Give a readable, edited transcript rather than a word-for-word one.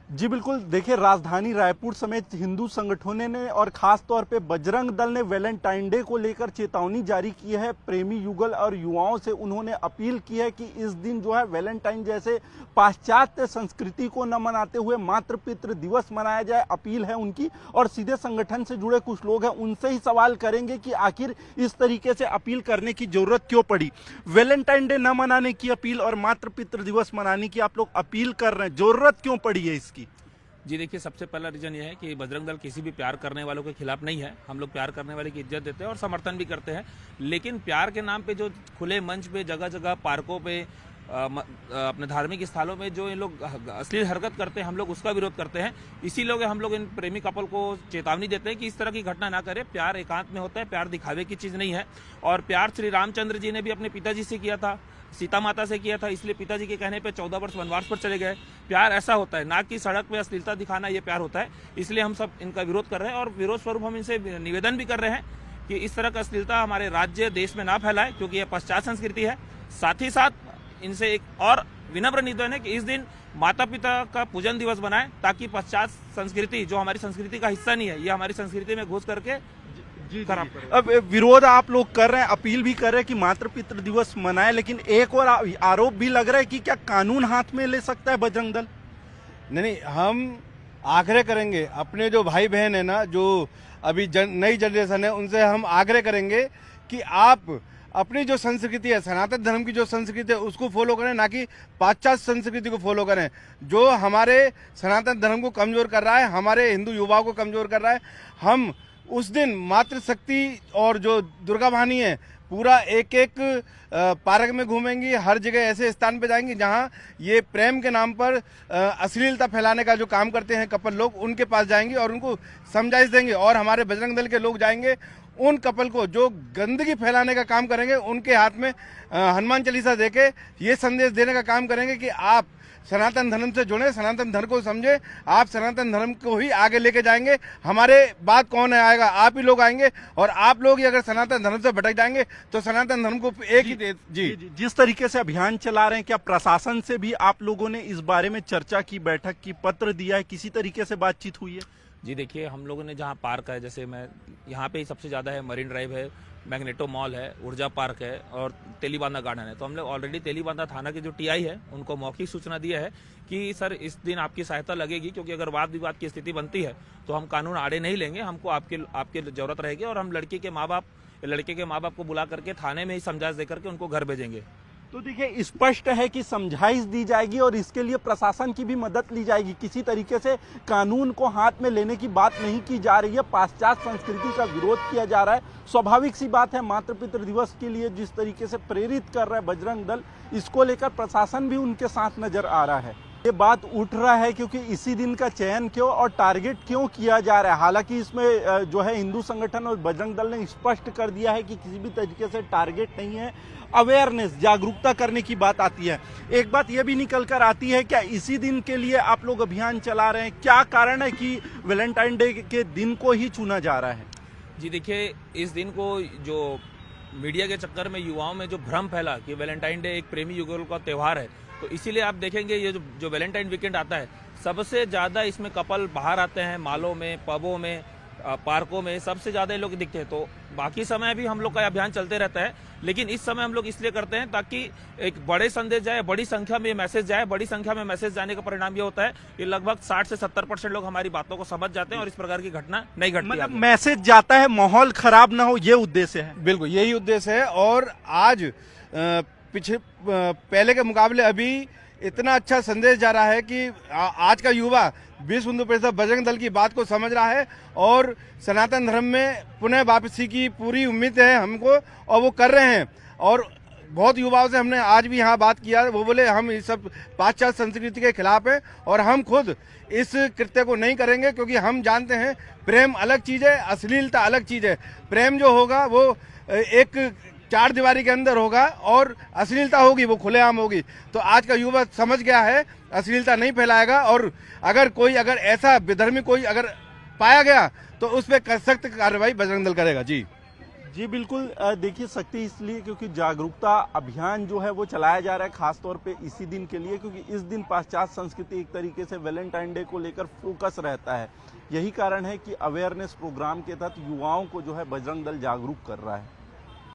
जी बिल्कुल, देखिए राजधानी रायपुर समेत हिंदू संगठनों ने और खास तौर पे बजरंग दल ने वैलेंटाइन डे को लेकर चेतावनी जारी की है। प्रेमी युगल और युवाओं से उन्होंने अपील की है कि इस दिन जो है वैलेंटाइन जैसे पाश्चात्य संस्कृति को न मनाते हुए मातृ-पितृ दिवस मनाया जाए, अपील है उनकी। और सीधे संगठन से जुड़े कुछ लोग हैं, उनसे ही सवाल करेंगे कि आखिर इस तरीके से अपील करने की जरूरत क्यों पड़ी। वैलेंटाइन डे न मनाने की अपील और मातृ-पितृ दिवस मनाने की आप लोग अपील कर रहे हैं, जरूरत क्यों पड़ी है इसकी? जी देखिए, सबसे पहला रीजन ये है कि बजरंग दल किसी भी प्यार करने वालों के खिलाफ नहीं है। हम लोग प्यार करने वाले की इज्जत देते हैं और समर्थन भी करते हैं। लेकिन प्यार के नाम पे जो खुले मंच पे, जगह जगह पार्कों पे, अपने धार्मिक स्थलों में जो इन लोग अश्लील हरकत करते हैं, हम लोग उसका विरोध करते हैं। इसीलिए हम लोग इन प्रेमी कपल को चेतावनी देते हैं कि इस तरह की घटना ना करें। प्यार एकांत में होता है, प्यार दिखावे की चीज़ नहीं है। और प्यार श्री रामचंद्र जी ने भी अपने पिताजी से किया था, सीता माता से किया था, इसलिए पिताजी के कहने पे 14 वर्ष वनवास पर चले गए। प्यार ऐसा होता है, ना कि सड़क पे अश्लीलता दिखाना, ये प्यार होता है। इसलिए हम सब इनका विरोध कर रहे हैं और विरोध स्वरूप हम इनसे निवेदन भी कर रहे हैं कि इस तरह का अश्लीलता हमारे राज्य देश में ना फैलाए, क्योंकि यह पश्चात संस्कृति है। साथ ही साथ इनसे एक और विनम्र निवेदन है कि इस दिन माता पिता का पूजन दिवस बनाएं, ताकि पश्चात संस्कृति जो हमारी संस्कृति का हिस्सा नहीं है, ये हमारी संस्कृति में घुस करके खराब करे। अब विरोध आप लोग कर रहे हैं, अपील भी कर रहे हैं कि मातृ पितृ दिवस मनाए, लेकिन एक और आरोप भी लग रहा है कि क्या कानून हाथ में ले सकता है बजरंग दल? नहीं, हम आग्रह करेंगे अपने जो भाई बहन है ना, जो अभी नई जनरेशन है, उनसे हम आग्रह करेंगे कि आप अपनी जो संस्कृति है, सनातन धर्म की जो संस्कृति है, उसको फॉलो करें, ना कि पाश्चात्य संस्कृति को फॉलो करें, जो हमारे सनातन धर्म को कमजोर कर रहा है, हमारे हिंदू युवाओं को कमजोर कर रहा है। हम उस दिन मातृशक्ति और जो दुर्गा वाहिनी है, पूरा एक एक पार्क में घूमेंगी, हर जगह ऐसे स्थान पे जाएंगी जहां ये प्रेम के नाम पर अश्लीलता फैलाने का जो काम करते हैं कपल लोग, उनके पास जाएंगे और उनको समझाइश देंगे। और हमारे बजरंग दल के लोग जाएंगे उन कपल को जो गंदगी फैलाने का काम करेंगे, उनके हाथ में हनुमान चालीसा देके ये संदेश देने का काम करेंगे कि आप सनातन धर्म से जुड़े, सनातन धर्म को समझे, आप सनातन धर्म को ही आगे लेके जाएंगे। हमारे बाद कौन आएगा? आप ही लोग आएंगे। और आप लोग ही अगर सनातन धर्म से भटक जाएंगे तो सनातन धर्म को एक ही जी। जिस तरीके से अभियान चला रहे हैं, क्या प्रशासन से भी आप लोगों ने इस बारे में चर्चा की, बैठक की, पत्र दिया है, किसी तरीके से बातचीत हुई है? जी देखिए, हम लोगों ने जहाँ पार्क है, जैसे मैं यहाँ पे ही सबसे ज़्यादा है, मरीन ड्राइव है, मैग्नेटो मॉल है, ऊर्जा पार्क है और तेलीबांधा गार्डन है। तो हम लोग ऑलरेडी तेलीबांधा थाना के जो टीआई है, उनको मौखिक सूचना दिया है कि सर इस दिन आपकी सहायता लगेगी, क्योंकि अगर वाद विवाद की स्थिति बनती है तो हम कानून आड़े नहीं लेंगे, हमको आपके जरूरत रहेगी और हम लड़के के माँ बाप को बुला करके थाने में ही समझाइश दे करके उनको घर भेजेंगे। तो देखिए, स्पष्ट है कि समझाइश दी जाएगी और इसके लिए प्रशासन की भी मदद ली जाएगी। किसी तरीके से कानून को हाथ में लेने की बात नहीं की जा रही है, पाश्चात्य संस्कृति का विरोध किया जा रहा है। स्वाभाविक सी बात है, मातृ पितृ दिवस के लिए जिस तरीके से प्रेरित कर रहा है बजरंग दल, इसको लेकर प्रशासन भी उनके साथ नजर आ रहा है। ये बात उठ रहा है क्योंकि इसी दिन का चयन क्यों और टारगेट क्यों किया जा रहा है। हालांकि इसमें जो है हिंदू संगठन और बजरंग दल ने स्पष्ट कर दिया है कि किसी भी तरीके से टारगेट नहीं है, अवेयरनेस, जागरूकता करने की बात आती है। एक बात यह भी निकल कर आती है, क्या इसी दिन के लिए आप लोग अभियान चला रहे हैं? क्या कारण है कि वैलेंटाइन डे के दिन को ही चुना जा रहा है? जी देखिए, इस दिन को जो मीडिया के चक्कर में युवाओं में जो भ्रम फैला कि वैलेंटाइन डे एक प्रेमी युगल का त्यौहार है, तो इसीलिए आप देखेंगे ये जो वैलेंटाइन वीकेंड आता है, सबसे ज़्यादा इसमें कपल बाहर आते हैं, मॉलों में, पबों में, पार्कों में, सबसे ज़्यादा लोग दिखते हैं। तो बाकी समय भी हम लोग का अभियान चलते रहता है, लेकिन इस समय हम लोग इसलिए करते हैं ताकि एक बड़े संदेश जाए, बड़ी संख्या में मैसेज जाए। बड़ी संख्या में मैसेज जाने का परिणाम ये होता है कि लगभग 60 से 70% लोग हमारी बातों को समझ जाते हैं और इस प्रकार की घटना नहीं घटती। मतलब मैसेज जाता है, माहौल खराब ना हो, ये उद्देश्य है। बिल्कुल यही उद्देश्य है। और आज पहले के मुकाबले अभी इतना अच्छा संदेश जा रहा है कि आज का युवा विश्व हिंदू परिषद बजरंग दल की बात को समझ रहा है और सनातन धर्म में पुनः वापसी की पूरी उम्मीद है हमको, और वो कर रहे हैं। और बहुत युवाओं से हमने आज भी यहाँ बात किया, वो बोले हम इस सब पाश्चात्य संस्कृति के खिलाफ हैं और हम खुद इस कृत्य को नहीं करेंगे, क्योंकि हम जानते हैं प्रेम अलग चीज़ है, अश्लीलता अलग चीज़ है। प्रेम जो होगा वो एक चार दीवारी के अंदर होगा और अश्लीलता होगी वो खुलेआम होगी। तो आज का युवा समझ गया है, अश्लीलता नहीं फैलाएगा। और अगर ऐसा विधर्मी कोई अगर पाया गया तो उस पर सख्त कार्रवाई बजरंग दल करेगा। जी। जी बिल्कुल, देखिए शक्ति इसलिए क्योंकि जागरूकता अभियान जो है वो चलाया जा रहा है खासतौर पे इसी दिन के लिए, क्योंकि इस दिन पाश्चात्य संस्कृति एक तरीके से वैलेंटाइन डे को लेकर फोकस रहता है। यही कारण है कि अवेयरनेस प्रोग्राम के तहत युवाओं को जो है बजरंग दल जागरूक कर रहा है।